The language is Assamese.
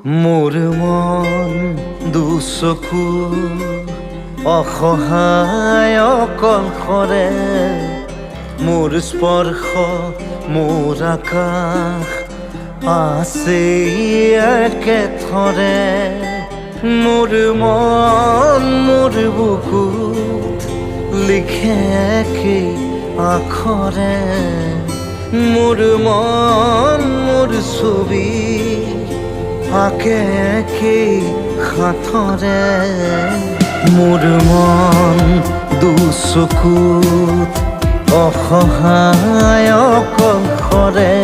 মোৰ মন দুচকু অসহায় অকলশৰে, মোৰ স্পৰ্শ মোৰ আকাশ আছে একেথৰে। মোৰ মন মোৰ বুকুত লিখে একেই আখৰে, মোৰ মন মোৰ ছবি আঁকে একেই সাঁথৰে। মোৰ মন দুচকুত অসহায় অকলশৰে।